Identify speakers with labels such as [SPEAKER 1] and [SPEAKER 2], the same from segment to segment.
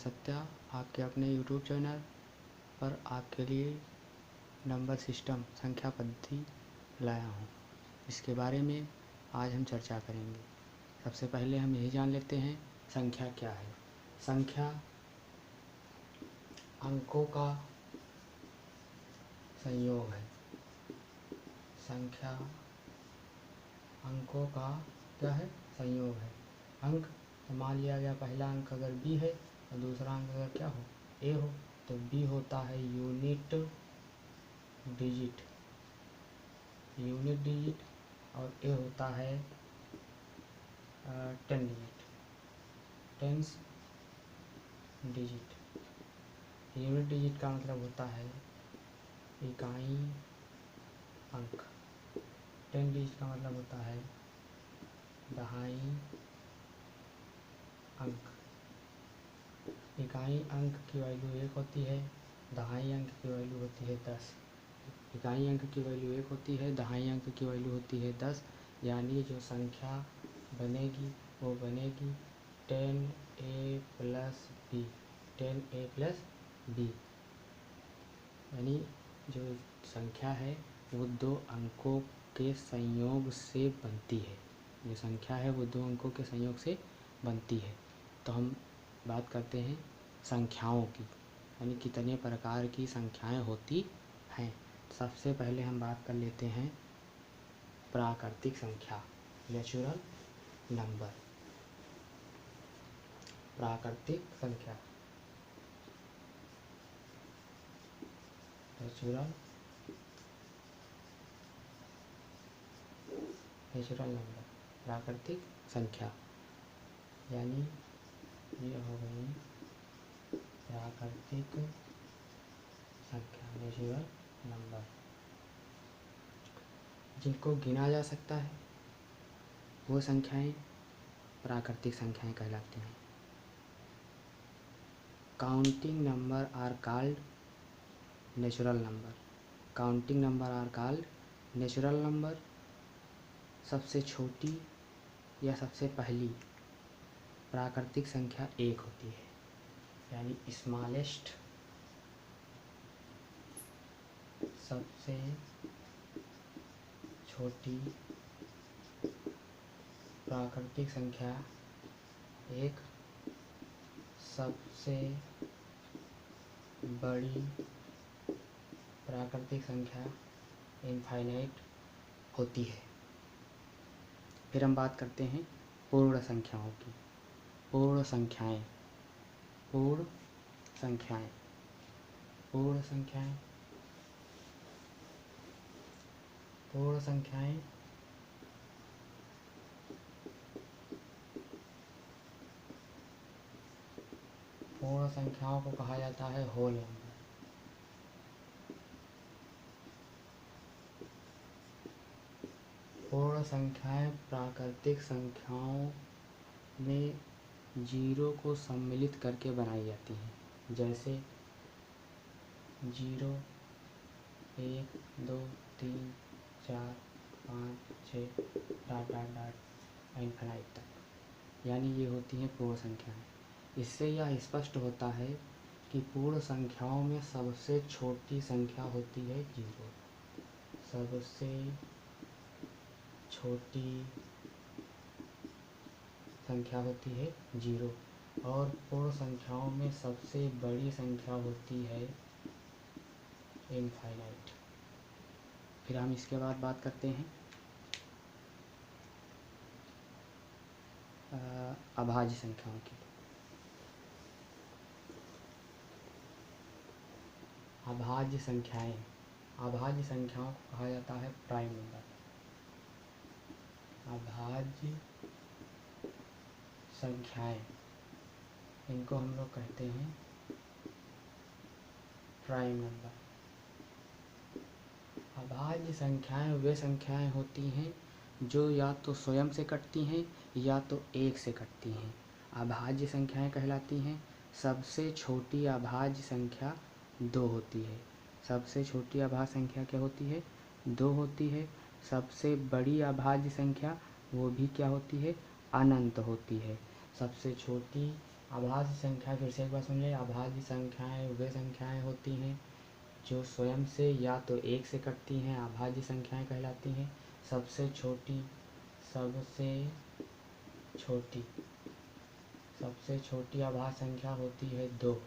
[SPEAKER 1] सत्या आपके अपने YouTube channel पर आपके लिए नंबर सिस्टम संख्या पद्धति लाया हूँ। इसके बारे में आज हम चर्चा करेंगे। सबसे पहले हम यही जान लेते हैं संख्या क्या है। संख्या अंकों का संयोग है। संख्या अंकों का क्या है? संयोग है। अंक तो मान लिया गया पहला अंक अगर बी है और दूसरा अंक अगर क्या हो, ए हो, तो बी होता है यूनिट डिजिट और ए होता है टेंस डिजिट। यूनिट डिजिट का मतलब होता है इकाई अंक। 10 डिजिट का मतलब होता है दहाई अंक। इकाई अंक की वैल्यू 1 होती है, दहाई अंक की वैल्यू होती है 10। इकाई अंक की वैल्यू 1 होती है, दहाई अंक की वैल्यू होती है 10। यानी जो संख्या बनेगी वो बनेगी 10a plus B. 10a plus B यानी जो संख्या है वो दो अंकों के संयोग से बनती है। जो संख्या है वो दो अंकों के संयोग से बनती है। तो हम बात करते हैं संख्याओं की, यानी कितने प्रकार की संख्याएं होती हैं। सबसे पहले हम बात कर लेते हैं प्राकृतिक संख्या, नेचुरल नंबर। प्राकृतिक संख्या, नेचुरल नंबर, प्राकृतिक संख्या यानी ये हो गई प्राकृतिक संख्या, नेचुरल नंबर। जिनको गिना जा सकता है वो संख्याएं प्राकृतिक संख्याएं कहलाती हैं। Counting number are called natural number. Counting number are called natural number. सबसे छोटी या सबसे पहली प्राकृतिक संख्या 1 होती है, यानी स्मॉलेस्ट सबसे छोटी प्राकृतिक संख्या 1, सबसे बड़ी प्राकृतिक संख्या इनफाइनाइट होती है। फिर हम बात करते हैं पूर्ण संख्याओं की। पूर्ण संख्याएं, पूर्ण संख्याएं, पूर्ण संख्याएं, पूर्ण संख्याएं पूर्ण संख्याओं को कहा जाता है होल नंबर। पूर्ण संख्याएं प्राकृतिक संख्याओं में जीरो को सम्मिलित करके बनाई जाती हैं। जैसे 0, 1, 2, 3, 4, 5, 6 डॉट डॉट डॉट इनफिनाइट तक, यानी ये होती हैं पूर्ण संख्याएं। इससे यह स्पष्ट होता है कि पूर्ण संख्याओं में सबसे छोटी संख्या होती है 0। सबसे छोटी संख्या होती है 0 और पूर्ण संख्याओं में सबसे बड़ी संख्या होती है इनफाइनाइट। फिर हम इसके बाद बात करते हैं अभाज्य संख्याओं की। अभाज्य संख्याएं, अभाज्य संख्याओं को कहा जाता है प्राइम नंबर। अभाज्य संख्याएं, इनको हम लोग कहते हैं प्राइम नंबर। अभाज्य संख्याएं वे संख्याएं होती हैं जो या तो स्वयं से कटती हैं या तो 1 से कटती हैं। अभाज्य संख्याएं कहलाती हैं। सबसे छोटी अभाज्य संख्या 2 होती है। सबसे छोटी अभाज्य संख्या क्या होती है? 2 होती है। सबसे बड़ी अभाज्य संख्या वो भी क्या होती है? अनंत होती है। सबसे छोटी अभाज्य संख्या फिर से एक बार सुन ले। अभाज्य संख्याएं वे संख्याएं होती हैं जो स्वयं से या तो एक से कटती हैं, अभाज्य संख्याएं कहलाती हैं। सबसे छोटी छोटी सबसे छोटी अभाज्य संख्या होती है 2।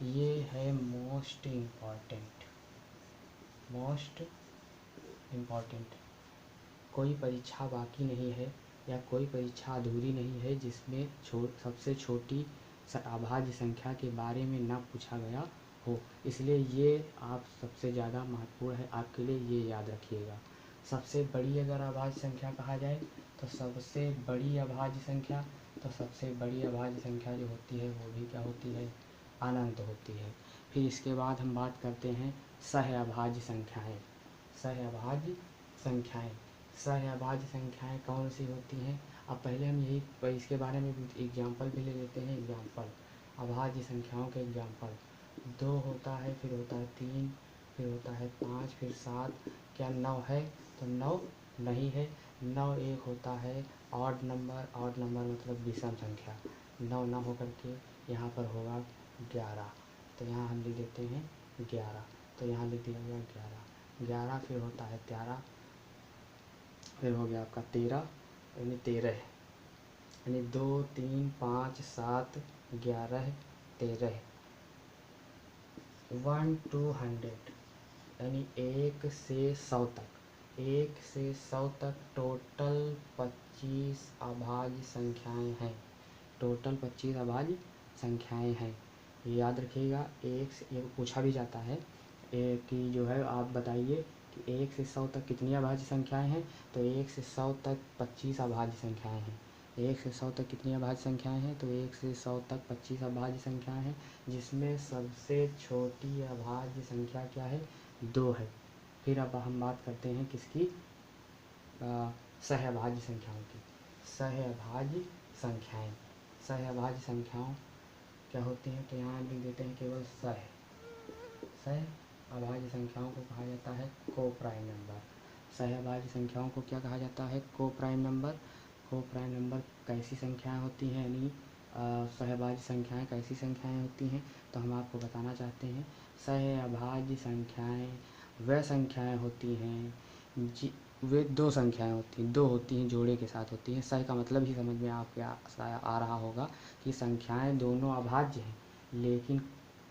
[SPEAKER 1] ये है मोस्ट इम्पॉर्टेंट। कोई परीक्षा बाकी नहीं है या कोई परीक्षा अधूरी नहीं है जिसमें सबसे छोटी अभाज्य संख्या के बारे में ना पूछा गया हो। इसलिए ये आप सबसे ज़्यादा महत्वपूर्ण है आपके लिए, ये याद रखिएगा। सबसे बड़ी अगर अभाज्य संख्या कहा जाए तो सबसे बड़ी अभाज्य संख्या जो होती है वो भी क्या होती है, अनंत होती है। फिर इसके बाद हम बात करते हैं सहअभाज्य संख्याएं। सहअभाज्य संख्याएं कौन सी होती हैं? अब पहले हम यही इसके बारे में एग्जाम्पल भी ले लेते हैं। एग्जाम्पल अभाज्य संख्याओं के एग्जाम्पल 2 होता है, फिर होता है 3, फिर होता है 5, फिर 7। क्या 9 है? तो 9 नहीं है। 9 एक होता है ऑड नंबर मतलब विषम संख्या। 9 ना होकर के यहाँ पर होगा 11, तो यहाँ हम लिख देते हैं 11, तो यहाँ लिख दिया गया 11। फिर होता है 13, फिर हो गया आपका 13 यानी 13 यानी 2, 3, 5, 7, 11, 13। 1 to 100 यानी 1 से 100 तक टोटल 25 अभाज्य संख्याएं हैं। टोटल 25 अभाज्य संख्याएं हैं, ये याद रखिएगा। ये पूछा भी जाता है कि जो है आप बताइए कि 1 से 100 तक कितनी अभाज्य संख्याएं हैं, तो 1 से 100 तक 25 अभाज्य संख्याएं हैं। 1 से 100 तक कितनी अभाज्य संख्याएं हैं, तो 1 से 100 तक 25 अभाज्य संख्याएं हैं, जिसमें सबसे छोटी अभाज्य संख्या क्या है, 2 है। फिर अब हम बात करते हैं किसकी, सहअभाज्य संख्याओं की। सहअभाज्य संख्याओं क्या होती हैं, तो यहाँ लिख देते हैं केवल सहअभाज्य संख्याओं को कहा जाता है को-प्राइम नंबर। सहअभाज्य संख्याओं को क्या कहा जाता है, को-प्राइम नंबर। को-प्राइम नंबर कैसी संख्याएं होती हैं, यानी सहअभाज्य संख्याएं कैसी संख्याएं होती हैं, तो हम आपको बताना चाहते हैं। सहअभाज्य संख्याएं वह संख्याएं होती हैं वे 2 संख्याएं होती हैं, 2 होती हैं, जोड़े के साथ होती हैं। सह का मतलब ही समझ में आपके आ रहा होगा कि संख्याएं दोनों अभाज्य हैं, लेकिन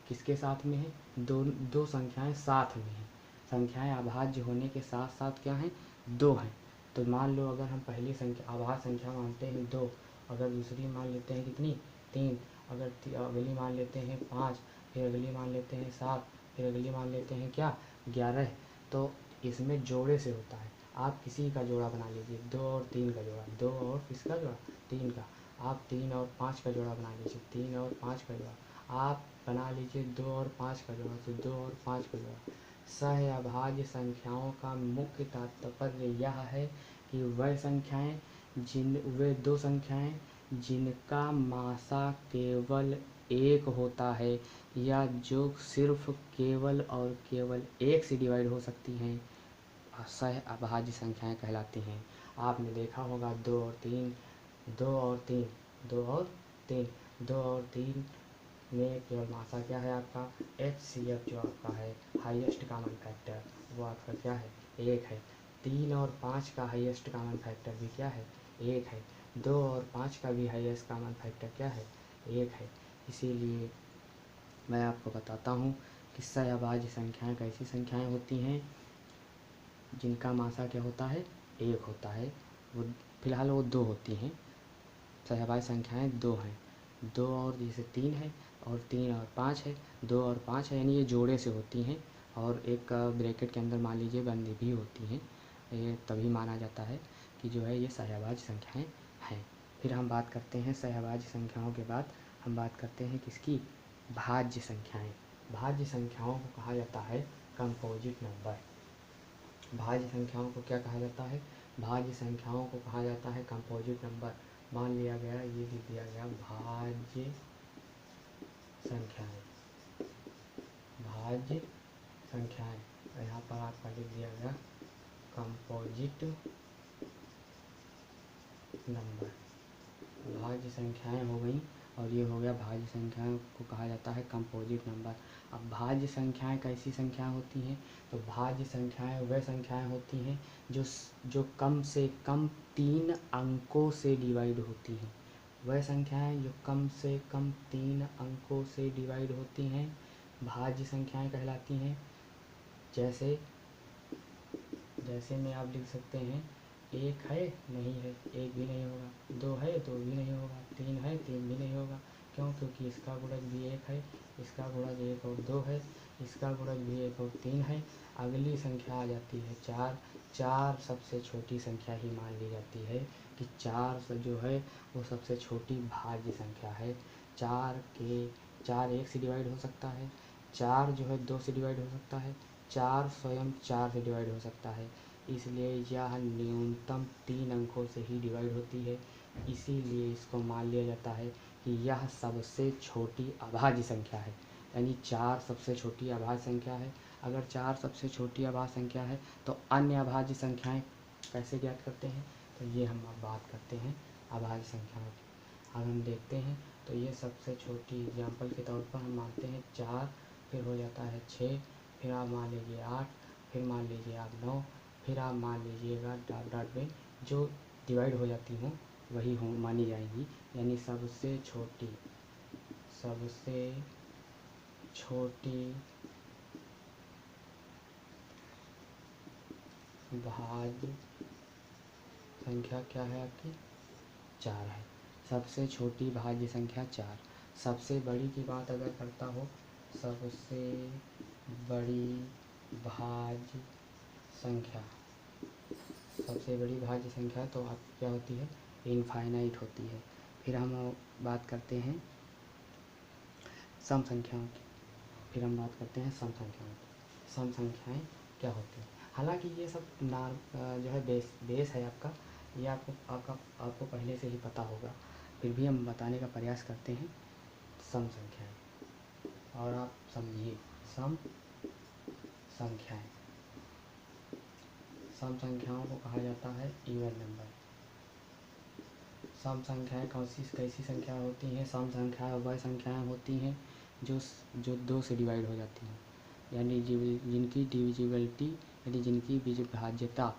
[SPEAKER 1] किसके साथ में है, दो संख्याएं साथ में हैं। संख्याएं अभाज्य होने के साथ साथ क्या हैं, 2 हैं। तो मान लो अगर हम पहली संख्या अभाज्य संख्या मानते हैं 2, अगर दूसरी मान लेते हैं कितनी, 3, अगर अगली मान लेते हैं 5, फिर अगली मान लेते हैं 7, फिर अगली मान लेते हैं क्या, 11, तो इसमें जोड़े से होता है। आप किसी का जोड़ा बना लीजिए, 2 और 3 का जोड़ा, 2 और किसका जोड़ा, 3 का। आप 3 और 5 का जोड़ा बना लीजिए, 3 और 5 का जोड़ा। आप बना लीजिए 2 और 5 का जोड़ा, तो 2 और 5 का जोड़ा। सहअभाज्य संख्याओं का मुख्य तात्पर्य यह है कि वे 2 संख्याएं जिनका मासा केवल 1 होता है या जो सिर्फ केवल और केवल 1 से डिवाइड हो सकती हैं, सहअभाज्य संख्याएं कहलाती हैं। आपने देखा होगा 2 और 3 में केवल मासा क्या है आपका, HCF जो आपका है हाईएस्ट कॉमन फैक्टर, वो आपका क्या है, 1 है। 3 और 5 का हाईएस्ट कॉमन फैक्टर भी क्या है, 1 है। 2 और 5 का भी हाईएस्ट कॉमन फैक्टर क्या है, 1 है। इसीलिए मैं आपको बताता हूँ कि सहअभाज्य संख्याएं कैसी संख्याएं होती हैं जिनका मासा क्या होता है, 1 होता है। वो फिलहाल वो 2 होती हैं। सहअभाज्य संख्याएं 2 हैं, 2 और जैसे 3 है और 3 और 5 है, 2 और 5 है, यानी ये जोड़े से होती हैं और एक ब्रैकेट के अंदर मान लीजिए बंदी भी होती हैं। ये तभी माना जाता है कि जो है ये सहअभाज्य संख्याएं हैं। फिर हम बात करते हैं सहअभाज्य संख्याओं के बाद हम बात करते हैं किसकी, भाज्य संख्याएं। भाज्य संख्याओं को कहा जाता है कंपोजिट नंबर। भाज्य संख्याओं को क्या कहा जाता है, भाज्य संख्याओं को कहा जाता है कंपोजिट नंबर। मान लिया गया, ये लिख दिया गया भाज्य संख्याएं, यहाँ पर आपका लिख दिया गया कंपोजिट नंबर। भाज्य संख्याएं हो गई और ये हो गया भाज्य संख्याओं को कहा जाता है कंपोजिट नंबर। अब भाज्य संख्याएं कैसी संख्याएं होती हैं? तो भाज्य संख्याएं वह संख्याएं होती हैं जो कम से कम 3 अंकों से डिवाइड होती हैं। वह संख्याएं जो कम से कम 3 अंकों से डिवाइड होती हैं भाज्य संख्याएं कहलाती हैं। जैसे में आप लिख सकते हैं 1 है, नहीं है, 1 भी नहीं होगा, 2 है, 2 भी नहीं होगा, 3 है, 3 भी नहीं होगा। क्यों? क्योंकि इसका गुणज भी 1 है, इसका गुणज 1 और 2 है, इसका गुणज भी 1 और 3 है। अगली संख्या आ जाती है 4। 4 सबसे छोटी संख्या ही मान ली जाती है कि 4 जो है वो सबसे छोटी भाज्य संख्या है। 4 1 से डिवाइड हो सकता है, 4 जो है 2 से डिवाइड हो सकता है, 4 स्वयं 4 से डिवाइड हो सकता है। इसलिए यह न्यूनतम 3 अंकों से ही डिवाइड होती है। इसीलिए इसको मान लिया जाता है कि यह सबसे छोटी अभाज्य संख्या है। यानी 4 सबसे छोटी अभाज्य संख्या है। अगर 4 सबसे छोटी अभाज्य संख्या है तो अन्य अभाज्य संख्याएं कैसे ज्ञात करते हैं? तो ये हम अब बात करते हैं अभाज्य संख्याओं की। अब हम देखते हैं तो ये सबसे छोटी एग्जाम्पल के तौर पर हम मानते हैं 4, फिर हो जाता है 6, फिर आप मान लीजिए 8, फिर मान लीजिए आप 9, फिर आप मान लीजिएगा डॉट डॉट में जो डिवाइड हो जाती हों वही हो मानी जाएंगी। यानी सबसे छोटी भाज्य संख्या क्या है आपकी? 4 है। सबसे छोटी भाज्य संख्या 4। सबसे बड़ी की बात अगर करता हो, सबसे बड़ी भाज्य संख्या तो आप क्या होती है? इनफाइनाइट होती है। फिर हम बात करते हैं सम संख्याओं की। सम संख्याएं क्या होती हैं? हालांकि ये सब जो है बेस है आपका, ये आपको पहले से ही पता होगा, फिर भी हम बताने का प्रयास करते हैं सम संख्याएं। और आप समझिए सम संख्याओं को कहा जाता है इवन नंबर। सम संख्याएं कैसी संख्या होती हैं? सम संख्याएं वह संख्याएं होती हैं जो 2 से डिवाइड हो जाती हैं, यानी जिनकी डिविजिबिलिटी यानी जिनकी विभाज्यता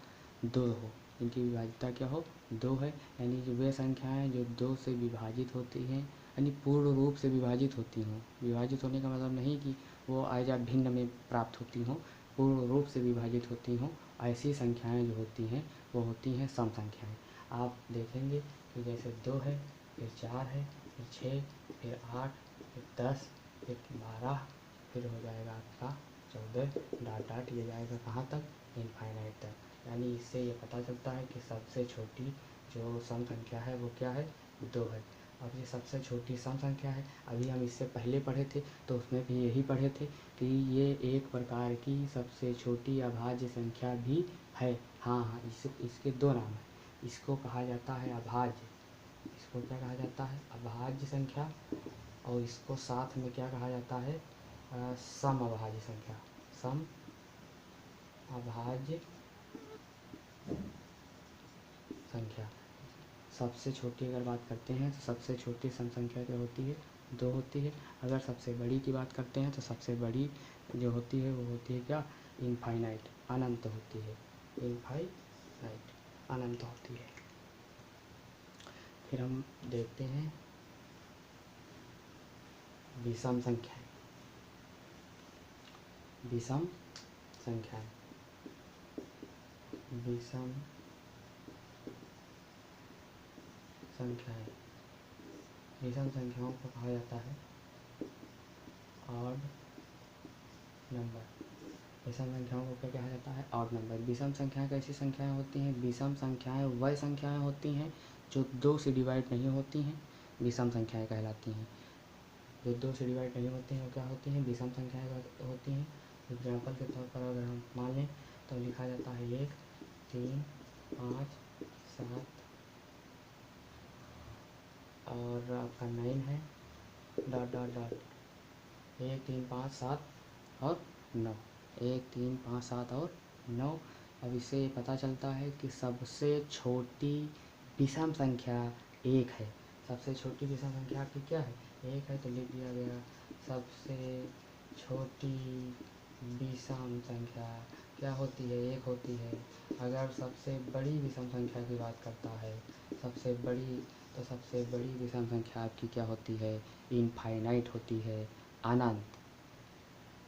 [SPEAKER 1] 2 हो। जिनकी विभाज्यता क्या हो? 2 है। यानी जो वे संख्याएं जो 2 से विभाजित होती हैं, यानी पूर्ण रूप से विभाजित होती हों। विभाजित होने का मतलब नहीं कि वो आजा भिन्न में प्राप्त होती हों, पूर्ण रूप से विभाजित होती हों, ऐसी संख्याएं जो होती हैं वो होती हैं सम संख्याएं। आप देखेंगे कि जैसे 2 है, फिर 4 है, फिर 6, फिर 8, फिर 10, फिर 12, फिर हो जाएगा आपका 14, डॉट डॉट ये जाएगा कहाँ तक? इनफाइनाइट तक। यानी इससे ये पता चलता है कि सबसे छोटी जो सम संख्या है वो क्या है? 2 है। अब ये सबसे छोटी सम संख्या है। अभी हम इससे पहले पढ़े थे तो उसमें भी यही पढ़े थे कि ये एक प्रकार की सबसे छोटी अभाज्य संख्या भी है। हाँ, इसके 2 नाम हैं। इसको कहा जाता है अभाज्य। इसको क्या कहा जाता है? अभाज्य संख्या। और इसको साथ में क्या कहा जाता है? सम अभाज्य संख्या। सम अभाज्य संख्या। सबसे छोटी अगर बात करते हैं तो सबसे छोटी सम संख्या क्या होती है? 2 होती है। अगर सबसे बड़ी की बात करते हैं तो सबसे बड़ी जो होती है वो होती है क्या? इनफाइनाइट, अनंत होती है। इनफाइनाइट, अनंत होती है। फिर हम देखते हैं विषम संख्याएं। विषम संख्याएं विषम संख्याओं को कहा जाता है ऑड नंबर। विषम संख्याओं को क्या कहा जाता है? Odd number. विषम संख्याएं कैसी संख्याएं होती हैं? विषम संख्याएं वह संख्याएं होती हैं जो 2 से डिवाइड नहीं होती हैं, विषम संख्याएं कहलाती हैं। जो 2 से डिवाइड नहीं होती हैं वो क्या होती हैं? विषम संख्याएं होती हैं। एग्जाम्पल के तौर पर अगर हम मान लें तो लिखा जाता है 1, 3, 5, 7 और आपका 9 है, डॉट डॉट डॉट 1, 3, 5, 7 और 9। 1, 3, 5, 7 और 9। अब इससे ये पता चलता है कि सबसे छोटी विषम संख्या 1 है। सबसे छोटी विषम संख्या आपकी क्या है? एक है, तो लिख दिया गया। सबसे छोटी विषम संख्या क्या होती है? एक होती है। अगर सबसे बड़ी विषम संख्या की बात करता है, सबसे बड़ी, तो सबसे बड़ी विषम संख्या आपकी क्या होती है? इनफाइनाइट होती है, अनंत।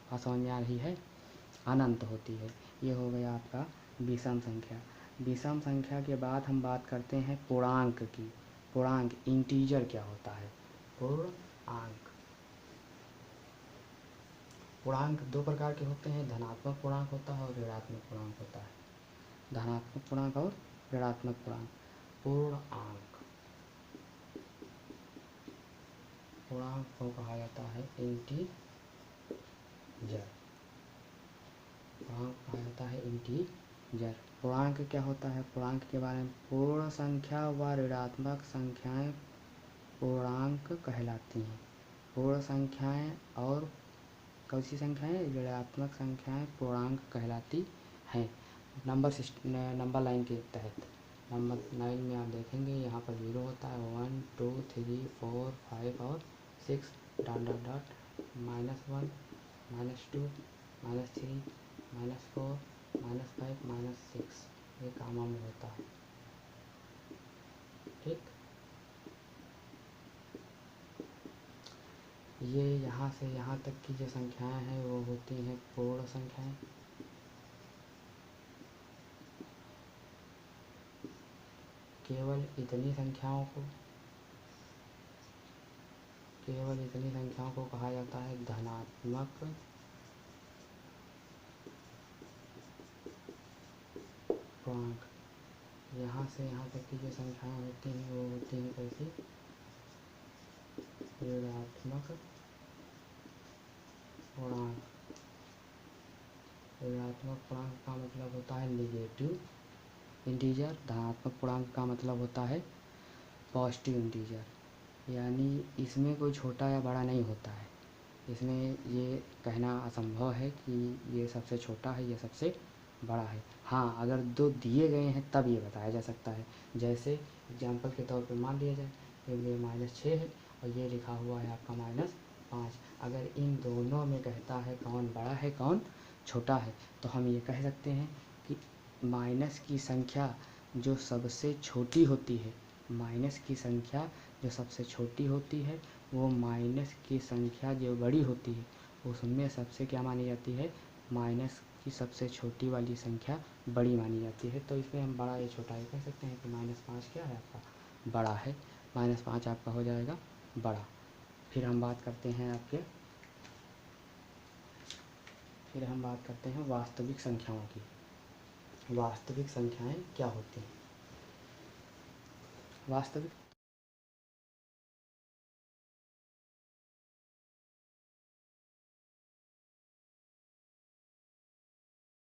[SPEAKER 1] हाँ, समझ में आ रही है? अनंत होती है। ये हो गया आपका विषम संख्या। विषम संख्या के बाद हम बात करते हैं पूर्णांक की। पूर्णांक, इंटीजर क्या होता है? पूर्णांक। पूर्णांक दो प्रकार के होते हैं, धनात्मक पूर्णांक होता है और ऋणात्मक पूर्णांक होता है। धनात्मक पूर्णांक और ऋणात्मक पूर्णांक। पूर्णांक, पूर्णांक को कहा जाता है इंटीजर। पूर्णांक कहा जाता है इंटीजर। पूर्णांक क्या होता है? पूर्णांक के बारे में, पूर्ण संख्या व ऋणात्मक संख्याएं पूर्णांक कहलाती हैं। पूर्ण संख्याएं और कौन सी संख्याएं? ऋणात्मक संख्याएं पूर्णांक कहलाती हैं। नंबर लाइन के तहत नंबर लाइन में आप देखेंगे यहाँ पर 0 होता है, 1 2 3 4 5 और 6 डॉट डॉट डॉट, -1 -2 -3 -4 -5 -6, ये कामा में होता है। ठीक, ये यहाँ से यहाँ तक की जो संख्याएं हैं वो होती हैं पूर्ण संख्याएं। केवल इतनी संख्याओं को कहा जाता है धनात्मक पूर्णांक। यहाँ से यहाँ तक की जो संख्याएं होती हैं वो होती हैं कैसी? ऋणात्मक पूर्णांक। ऋणात्मक पूर्णांक का मतलब होता है निगेटिव इंटीजर। धनात्मक पूर्णांक का मतलब होता है पॉजिटिव इंटीजर। यानी इसमें कोई छोटा या बड़ा नहीं होता है। इसमें ये कहना असंभव है कि ये सबसे छोटा है, ये सबसे बड़ा है। हाँ, अगर दो दिए गए हैं तब ये बताया जा सकता है। जैसे एग्जाम्पल के तौर पे मान लिया जाए ये -6 है और ये लिखा हुआ है आपका -5। अगर इन दोनों में कहता है कौन बड़ा है कौन छोटा है, तो हम ये कह सकते हैं कि माइनस की संख्या जो सबसे छोटी होती है, माइनस की संख्या जो सबसे छोटी होती है, वो माइनस की संख्या जो बड़ी होती है उसमें सबसे क्या मानी जाती है? माइनस की सबसे छोटी वाली संख्या बड़ी मानी जाती है। तो इसमें हम बड़ा या छोटा ये कह सकते हैं कि -5 क्या है आपका? बड़ा है। -5 आपका हो जाएगा बड़ा। फिर हम बात करते हैं वास्तविक संख्याओं की। वास्तविक संख्याएं क्या होती हैं? वास्तविक